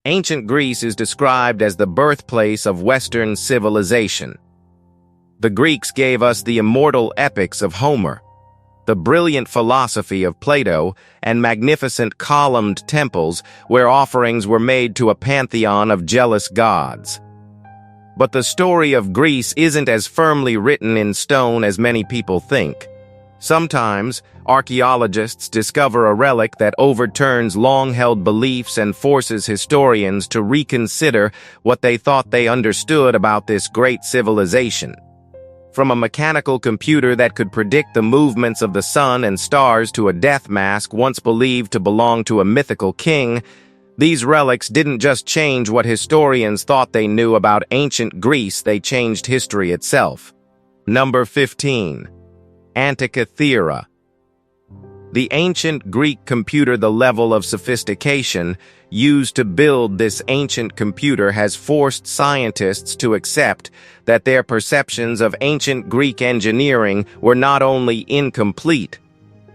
Ancient Greece is described as the birthplace of Western civilization. The Greeks gave us the immortal epics of Homer, the brilliant philosophy of Plato, and magnificent columned temples where offerings were made to a pantheon of jealous gods. But the story of Greece isn't as firmly written in stone as many people think. Sometimes, archaeologists discover a relic that overturns long-held beliefs and forces historians to reconsider what they thought they understood about this great civilization. From a mechanical computer that could predict the movements of the sun and stars to a death mask once believed to belong to a mythical king, these relics didn't just change what historians thought they knew about ancient Greece, they changed history itself. Number 15. Antikythera. The ancient Greek computer, the level of sophistication used to build this ancient computer has forced scientists to accept that their perceptions of ancient Greek engineering were not only incomplete,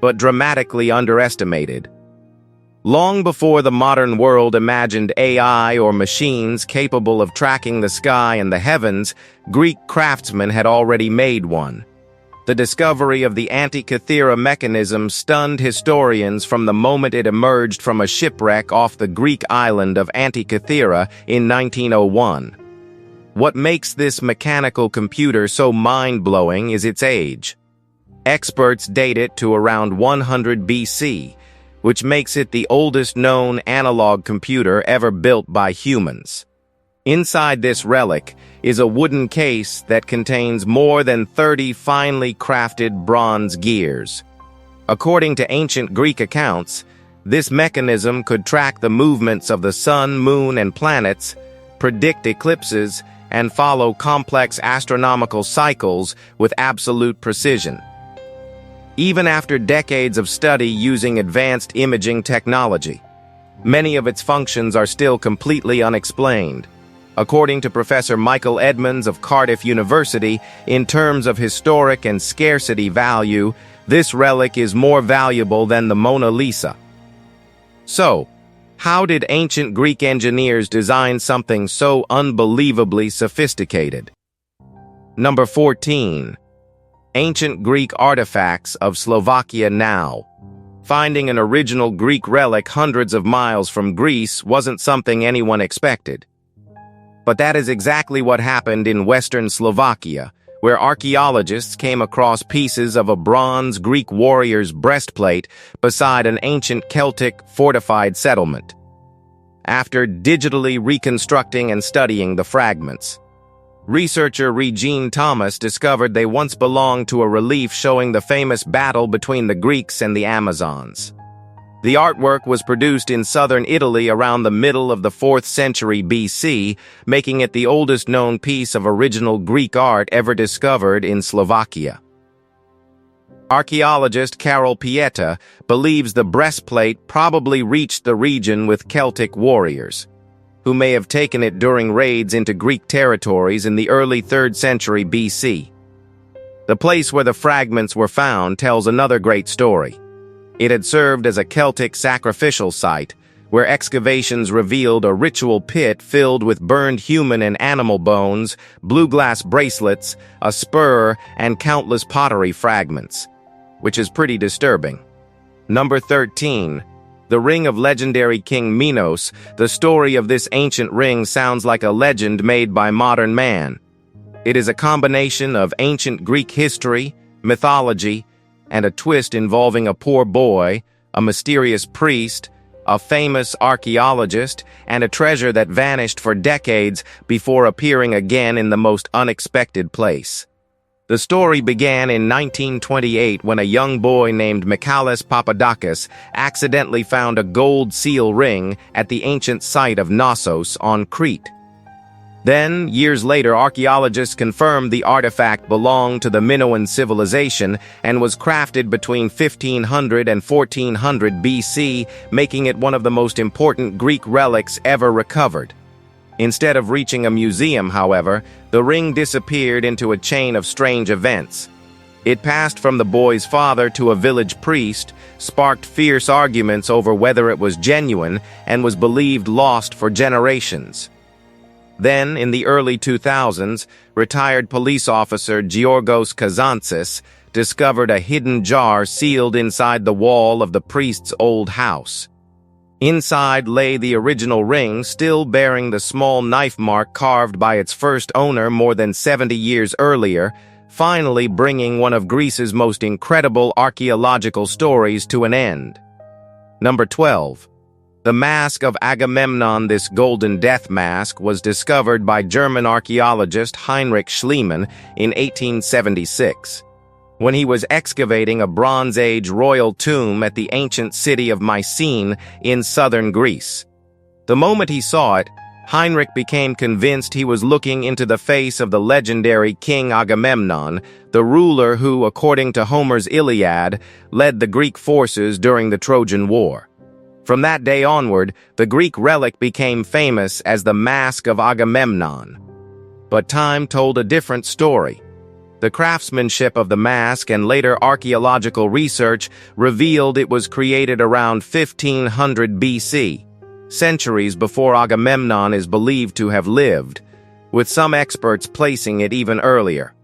but dramatically underestimated. Long before the modern world imagined AI or machines capable of tracking the sky and the heavens, Greek craftsmen had already made one. The discovery of the Antikythera Mechanism stunned historians from the moment it emerged from a shipwreck off the Greek island of Antikythera in 1901. What makes this mechanical computer so mind-blowing is its age. Experts date it to around 100 BC, which makes it the oldest known analog computer ever built by humans. Inside this relic is a wooden case that contains more than 30 finely crafted bronze gears. According to ancient Greek accounts, this mechanism could track the movements of the sun, moon, and planets, predict eclipses, and follow complex astronomical cycles with absolute precision. Even after decades of study using advanced imaging technology, many of its functions are still completely unexplained. According to Professor Michael Edmonds of Cardiff University, in terms of historic and scarcity value, this relic is more valuable than the Mona Lisa. So, how did ancient Greek engineers design something so unbelievably sophisticated? Number 14. Ancient Greek artifacts of Slovakia now. Finding an original Greek relic hundreds of miles from Greece wasn't something anyone expected. But that is exactly what happened in western Slovakia, where archaeologists came across pieces of a bronze Greek warrior's breastplate beside an ancient Celtic fortified settlement. After digitally reconstructing and studying the fragments, researcher Regine Thomas discovered they once belonged to a relief showing the famous battle between the Greeks and the Amazons. The artwork was produced in southern Italy around the middle of the 4th century BC, making it the oldest known piece of original Greek art ever discovered in Slovakia. Archaeologist Carol Pieta believes the breastplate probably reached the region with Celtic warriors, who may have taken it during raids into Greek territories in the early 3rd century BC. The place where the fragments were found tells another great story. It had served as a Celtic sacrificial site, where excavations revealed a ritual pit filled with burned human and animal bones, blue glass bracelets, a spur, and countless pottery fragments, which is pretty disturbing. Number 13. The Ring of legendary King Minos. The story of this ancient ring sounds like a legend made by modern man. It is a combination of ancient Greek history, mythology, and a twist involving a poor boy, a mysterious priest, a famous archaeologist, and a treasure that vanished for decades before appearing again in the most unexpected place. The story began in 1928 when a young boy named Michalis Papadakis accidentally found a gold seal ring at the ancient site of Knossos on Crete. Then, years later, archaeologists confirmed the artifact belonged to the Minoan civilization and was crafted between 1500 and 1400 BC, making it one of the most important Greek relics ever recovered. Instead of reaching a museum, however, the ring disappeared into a chain of strange events. It passed from the boy's father to a village priest, sparked fierce arguments over whether it was genuine, and was believed lost for generations. Then, in the early 2000s, retired police officer Georgos Kazantsis discovered a hidden jar sealed inside the wall of the priest's old house. Inside lay the original ring, still bearing the small knife mark carved by its first owner more than 70 years earlier, finally bringing one of Greece's most incredible archaeological stories to an end. Number 12. The Mask of Agamemnon. This golden death mask was discovered by German archaeologist Heinrich Schliemann in 1876. When he was excavating a Bronze Age royal tomb at the ancient city of Mycenae in southern Greece. The moment he saw it, Heinrich became convinced he was looking into the face of the legendary King Agamemnon, the ruler who, according to Homer's Iliad, led the Greek forces during the Trojan War. From that day onward, the Greek relic became famous as the Mask of Agamemnon. But time told a different story. The craftsmanship of the mask and later archaeological research revealed it was created around 1500 BC, centuries before Agamemnon is believed to have lived, with some experts placing it even earlier.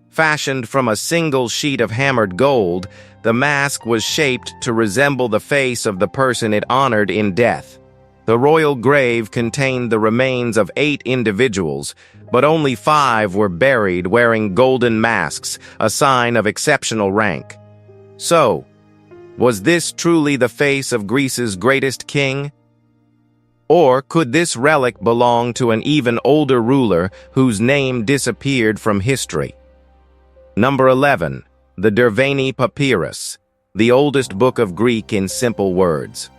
Fashioned from a single sheet of hammered gold, the mask was shaped to resemble the face of the person it honored in death. The royal grave contained the remains of 8 individuals, but only 5 were buried wearing golden masks, a sign of exceptional rank. So, was this truly the face of Greece's greatest king? Or could this relic belong to an even older ruler whose name disappeared from history? Number 11. The Derveni Papyrus, the oldest book of Greek in simple words.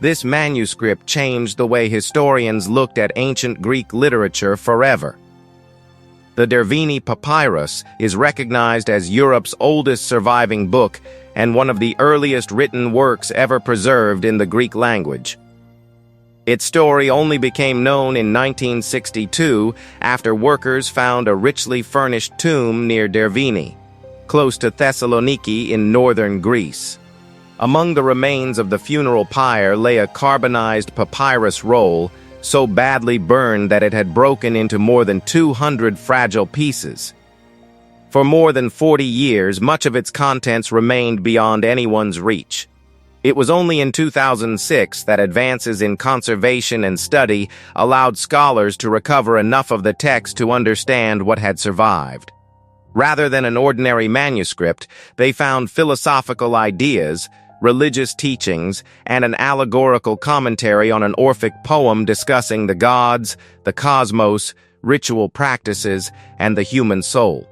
This manuscript changed the way historians looked at ancient Greek literature forever. The Derveni Papyrus is recognized as Europe's oldest surviving book and one of the earliest written works ever preserved in the Greek language. Its story only became known in 1962 after workers found a richly furnished tomb near Derveni, close to Thessaloniki in northern Greece. Among the remains of the funeral pyre lay a carbonized papyrus roll, so badly burned that it had broken into more than 200 fragile pieces. For more than 40 years, much of its contents remained beyond anyone's reach. It was only in 2006 that advances in conservation and study allowed scholars to recover enough of the text to understand what had survived. Rather than an ordinary manuscript, they found philosophical ideas, religious teachings, and an allegorical commentary on an Orphic poem discussing the gods, the cosmos, ritual practices, and the human soul.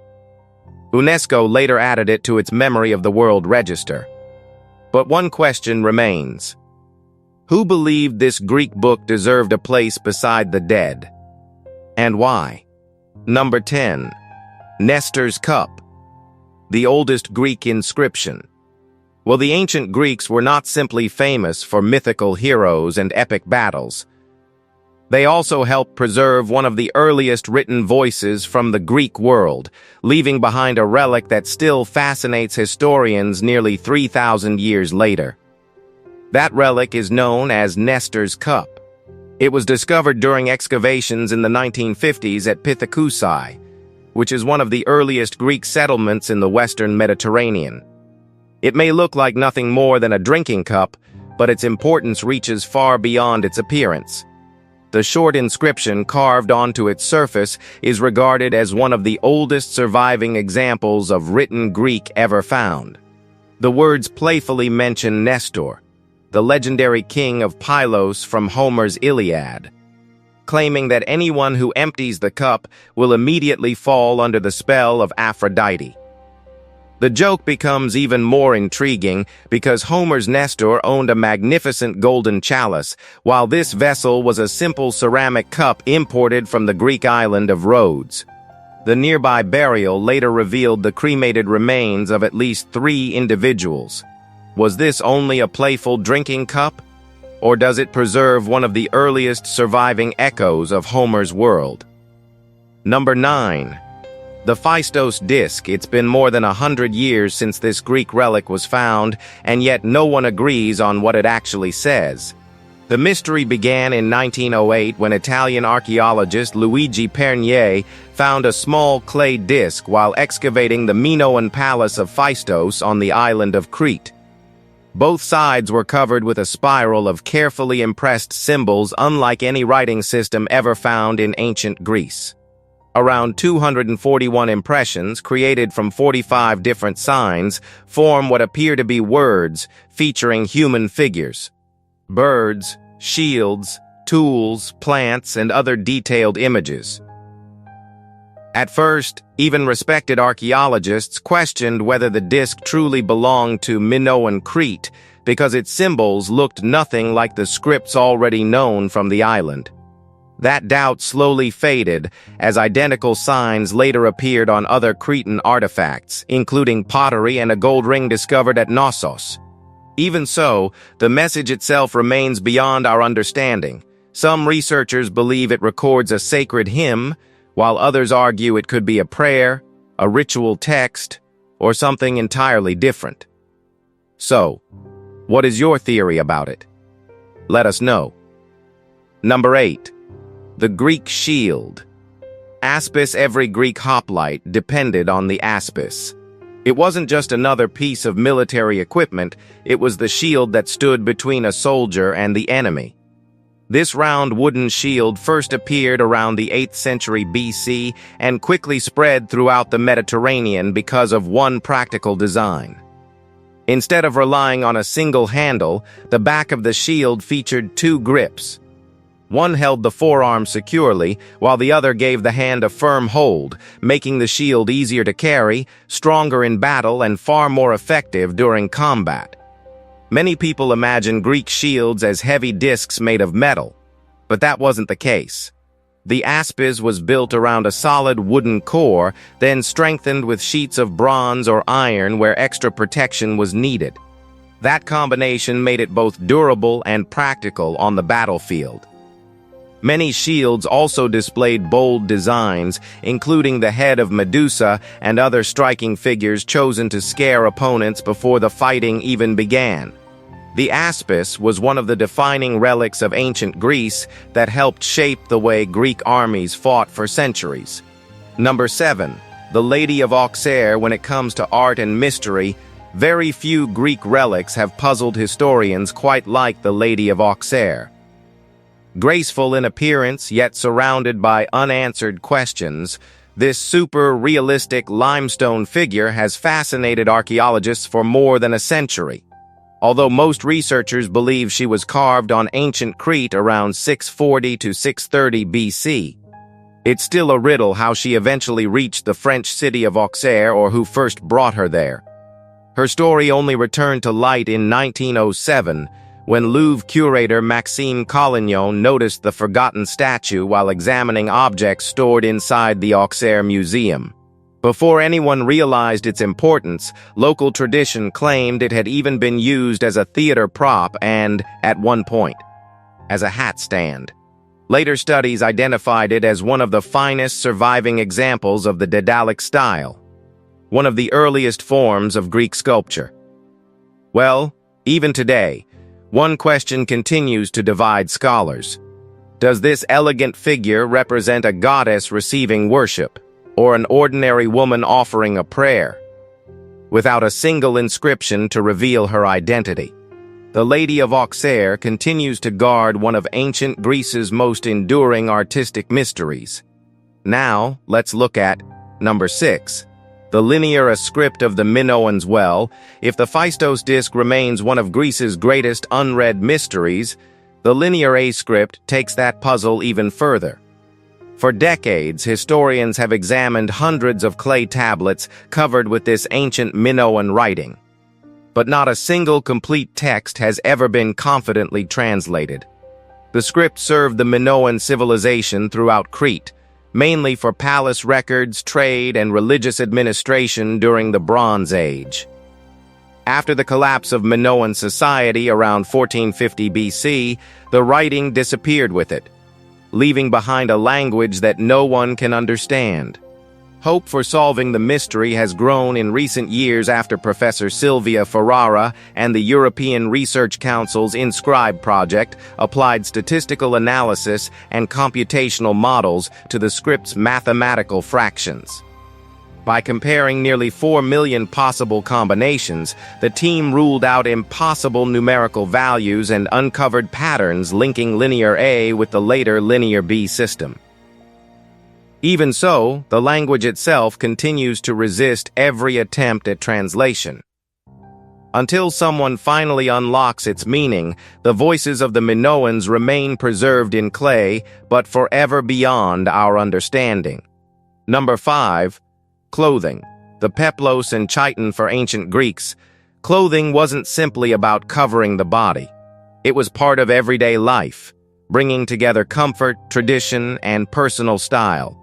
UNESCO later added it to its Memory of the World Register. But one question remains. Who believed this Greek book deserved a place beside the dead? And why? Number 10. Nestor's Cup, the oldest Greek inscription. Well, the ancient Greeks were not simply famous for mythical heroes and epic battles. They also helped preserve one of the earliest written voices from the Greek world, leaving behind a relic that still fascinates historians nearly 3,000 years later. That relic is known as Nestor's Cup. It was discovered during excavations in the 1950s at Pithekousai, which is one of the earliest Greek settlements in the Western Mediterranean. It may look like nothing more than a drinking cup, but its importance reaches far beyond its appearance. The short inscription carved onto its surface is regarded as one of the oldest surviving examples of written Greek ever found. The words playfully mention Nestor, the legendary king of Pylos from Homer's Iliad, claiming that anyone who empties the cup will immediately fall under the spell of Aphrodite. The joke becomes even more intriguing because Homer's Nestor owned a magnificent golden chalice, while this vessel was a simple ceramic cup imported from the Greek island of Rhodes. The nearby burial later revealed the cremated remains of at least 3 individuals. Was this only a playful drinking cup? Or does it preserve one of the earliest surviving echoes of Homer's world? Number 9. The Phaistos Disc. It's been more than 100 years since this Greek relic was found, and yet no one agrees on what it actually says. The mystery began in 1908 when Italian archaeologist Luigi Pernier found a small clay disc while excavating the Minoan palace of Phaistos on the island of Crete. Both sides were covered with a spiral of carefully impressed symbols unlike any writing system ever found in ancient Greece. Around 241 impressions, created from 45 different signs, form what appear to be words featuring human figures. Birds, shields, tools, plants, and other detailed images. At first, even respected archaeologists questioned whether the disc truly belonged to Minoan Crete because its symbols looked nothing like the scripts already known from the island. That doubt slowly faded as identical signs later appeared on other Cretan artifacts, including pottery and a gold ring discovered at Knossos. Even so, the message itself remains beyond our understanding. Some researchers believe it records a sacred hymn, while others argue it could be a prayer, a ritual text, or something entirely different. So, what is your theory about it? Let us know. Number 8. The Greek shield. Aspis. Every Greek hoplite depended on the aspis. It wasn't just another piece of military equipment, it was the shield that stood between a soldier and the enemy. This round wooden shield first appeared around the 8th century BC and quickly spread throughout the Mediterranean because of one practical design. Instead of relying on a single handle, the back of the shield featured two grips. One held the forearm securely, while the other gave the hand a firm hold, making the shield easier to carry, stronger in battle, and far more effective during combat. Many people imagine Greek shields as heavy discs made of metal, but that wasn't the case. The aspis was built around a solid wooden core, then strengthened with sheets of bronze or iron where extra protection was needed. That combination made it both durable and practical on the battlefield. Many shields also displayed bold designs, including the head of Medusa and other striking figures chosen to scare opponents before the fighting even began. The aspis was one of the defining relics of ancient Greece that helped shape the way Greek armies fought for centuries. Number 7. The Lady of Auxerre. When it comes to art and mystery, very few Greek relics have puzzled historians quite like the Lady of Auxerre. Graceful in appearance, yet surrounded by unanswered questions, this super-realistic limestone figure has fascinated archaeologists for more than a century. Although most researchers believe she was carved on ancient Crete around 640 to 630 BC, it's still a riddle how she eventually reached the French city of Auxerre or who first brought her there. Her story only returned to light in 1907, when Louvre curator Maxime Collignon noticed the forgotten statue while examining objects stored inside the Auxerre Museum. Before anyone realized its importance, local tradition claimed it had even been used as a theater prop and, at one point, as a hat stand. Later studies identified it as one of the finest surviving examples of the Daedalic style, one of the earliest forms of Greek sculpture. Well, even today, one question continues to divide scholars. Does this elegant figure represent a goddess receiving worship, or an ordinary woman offering a prayer? Without a single inscription to reveal her identity, the Lady of Auxerre continues to guard one of ancient Greece's most enduring artistic mysteries. Now, let's look at number 6. The linear script of the Minoans. Well, if the Phaistos Disc remains one of Greece's greatest unread mysteries, the linear A script takes that puzzle even further. For decades, historians have examined hundreds of clay tablets covered with this ancient Minoan writing. But not a single complete text has ever been confidently translated. The script served the Minoan civilization throughout Crete, mainly for palace records, trade, and religious administration during the Bronze Age. After the collapse of Minoan society around 1450 BC, the writing disappeared with it, leaving behind a language that no one can understand. Hope for solving the mystery has grown in recent years after Professor Silvia Ferrara and the European Research Council's Inscribe project applied statistical analysis and computational models to the script's mathematical fractions. By comparing nearly 4 million possible combinations, the team ruled out impossible numerical values and uncovered patterns linking linear A with the later linear B system. Even so, the language itself continues to resist every attempt at translation. Until someone finally unlocks its meaning, the voices of the Minoans remain preserved in clay, but forever beyond our understanding. Number 5. Clothing. The peplos and chiton for ancient Greeks. Clothing wasn't simply about covering the body. It was part of everyday life, bringing together comfort, tradition, and personal style.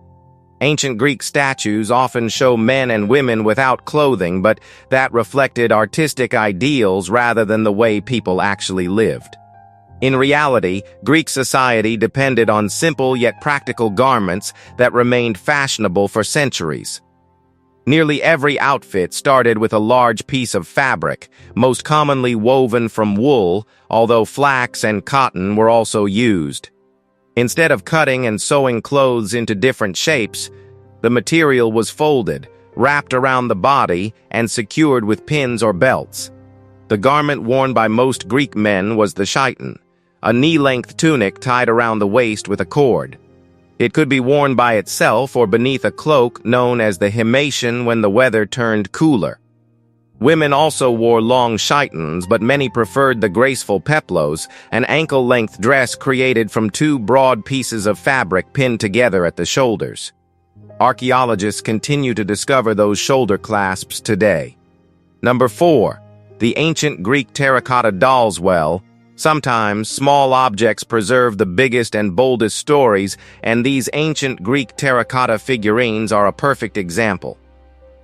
Ancient Greek statues often show men and women without clothing, but that reflected artistic ideals rather than the way people actually lived. In reality, Greek society depended on simple yet practical garments that remained fashionable for centuries. Nearly every outfit started with a large piece of fabric, most commonly woven from wool, although flax and cotton were also used. Instead of cutting and sewing clothes into different shapes, the material was folded, wrapped around the body, and secured with pins or belts. The garment worn by most Greek men was the chiton, a knee-length tunic tied around the waist with a cord. It could be worn by itself or beneath a cloak known as the himation when the weather turned cooler. Women also wore long chitons, but many preferred the graceful peplos, an ankle-length dress created from two broad pieces of fabric pinned together at the shoulders. Archaeologists continue to discover those shoulder clasps today. Number 4. The ancient Greek terracotta dolls. Well, sometimes small objects preserve the biggest and boldest stories, and these ancient Greek terracotta figurines are a perfect example.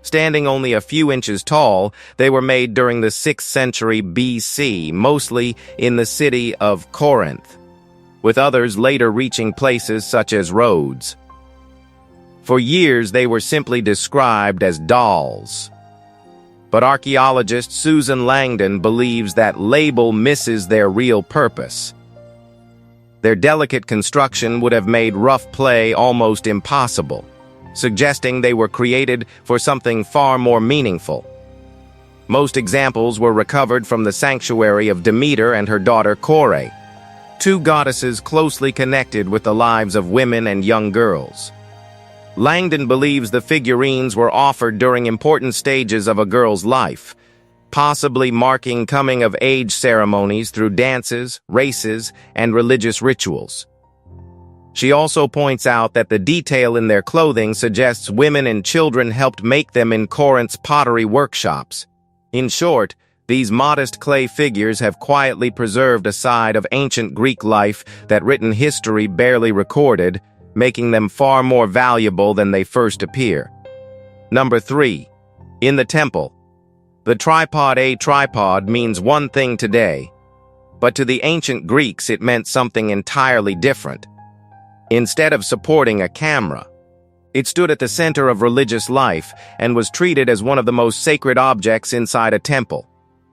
Standing only a few inches tall, they were made during the 6th century BC, mostly in the city of Corinth, with others later reaching places such as Rhodes. For years, they were simply described as dolls. But archaeologist Susan Langdon believes that label misses their real purpose. Their delicate construction would have made rough play almost impossible, suggesting they were created for something far more meaningful. Most examples were recovered from the sanctuary of Demeter and her daughter Kore, two goddesses closely connected with the lives of women and young girls. Langdon believes the figurines were offered during important stages of a girl's life, possibly marking coming-of-age ceremonies through dances, races, and religious rituals. She also points out that the detail in their clothing suggests women and children helped make them in Corinth's pottery workshops. In short, these modest clay figures have quietly preserved a side of ancient Greek life that written history barely recorded, making them far more valuable than they first appear. Number 3. In the temple. The tripod. A tripod means one thing today, but to the ancient Greeks it meant something entirely different. Instead of supporting a camera, it stood at the center of religious life and was treated as one of the most sacred objects inside a temple.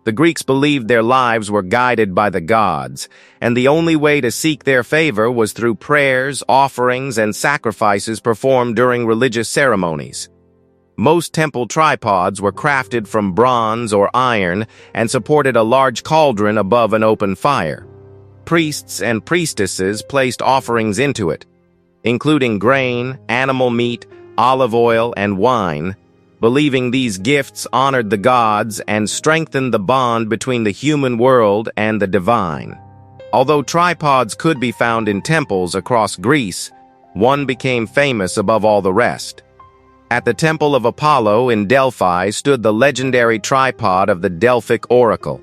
The Greeks believed their lives were guided by the gods, and the only way to seek their favor was through prayers, offerings, and sacrifices performed during religious ceremonies. Most temple tripods were crafted from bronze or iron and supported a large cauldron above an open fire. Priests and priestesses placed offerings into it, including grain, animal meat, olive oil, and wine, believing these gifts honored the gods and strengthened the bond between the human world and the divine. Although tripods could be found in temples across Greece, one became famous above all the rest. At the Temple of Apollo in Delphi stood the legendary tripod of the Delphic oracle.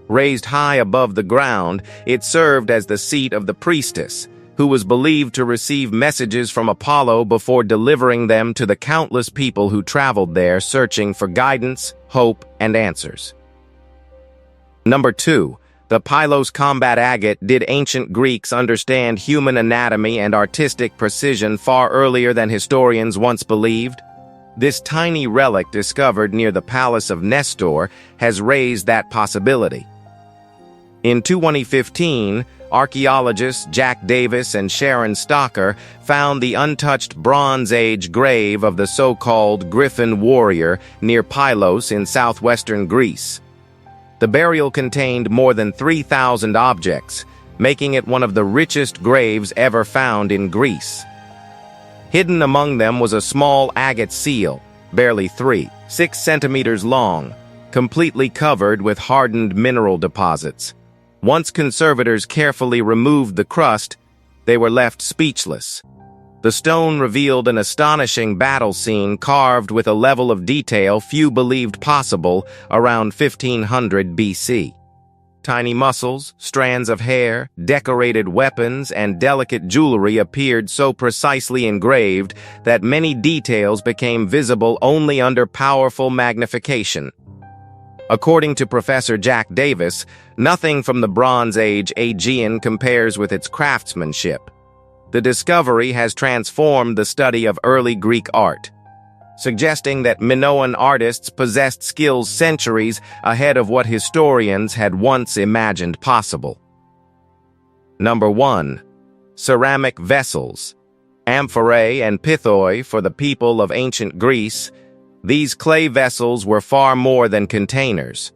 Raised high above the ground, it served as the seat of the priestess, who was believed to receive messages from Apollo before delivering them to the countless people who traveled there searching for guidance, hope, and answers. Number 2. The Pylos Combat Agate. Did ancient Greeks understand human anatomy and artistic precision far earlier than historians once believed? This tiny relic discovered near the Palace of Nestor has raised that possibility. In 2015, archaeologists Jack Davis and Sharon Stocker found the untouched Bronze Age grave of the so-called Griffin warrior near Pylos in southwestern Greece. The burial contained more than 3,000 objects, making it one of the richest graves ever found in Greece. Hidden among them was a small agate seal, barely 6 centimeters long, completely covered with hardened mineral deposits. Once conservators carefully removed the crust, they were left speechless. The stone revealed an astonishing battle scene carved with a level of detail few believed possible around 1500 BC. Tiny muscles, strands of hair, decorated weapons, and delicate jewelry appeared so precisely engraved that many details became visible only under powerful magnification. According to Professor Jack Davis, nothing from the Bronze Age Aegean compares with its craftsmanship. The discovery has transformed the study of early Greek art, suggesting that Minoan artists possessed skills centuries ahead of what historians had once imagined possible. Number 1. Ceramic vessels. Amphorae and pithoi for the people of ancient Greece. These clay vessels were far more than containers.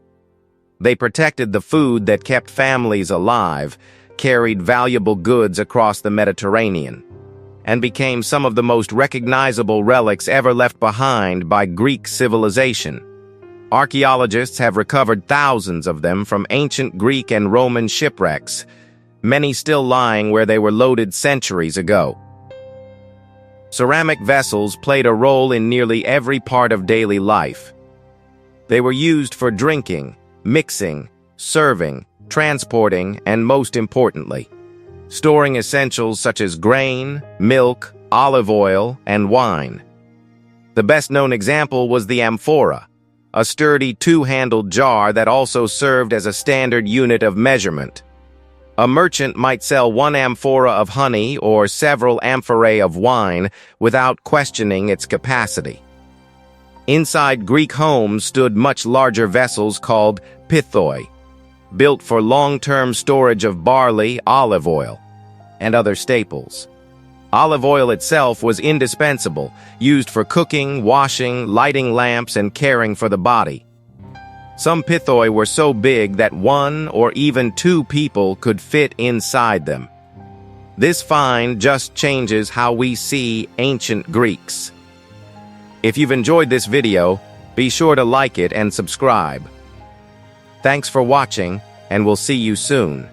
They protected the food that kept families alive, carried valuable goods across the Mediterranean, and became some of the most recognizable relics ever left behind by Greek civilization. Archaeologists have recovered thousands of them from ancient Greek and Roman shipwrecks, many still lying where they were loaded centuries ago. Ceramic vessels played a role in nearly every part of daily life. They were used for drinking, mixing, serving, transporting, and most importantly, storing essentials such as grain, milk, olive oil, and wine. The best-known example was the amphora, a sturdy two-handled jar that also served as a standard unit of measurement. A merchant might sell one amphora of honey or several amphorae of wine without questioning its capacity. Inside Greek homes stood much larger vessels called pithoi, built for long-term storage of barley, olive oil, and other staples. Olive oil itself was indispensable, used for cooking, washing, lighting lamps, and caring for the body. Some pithoi were so big that 1 or even 2 people could fit inside them. This find just changes how we see ancient Greeks. If you've enjoyed this video, be sure to like it and subscribe. Thanks for watching, and we'll see you soon.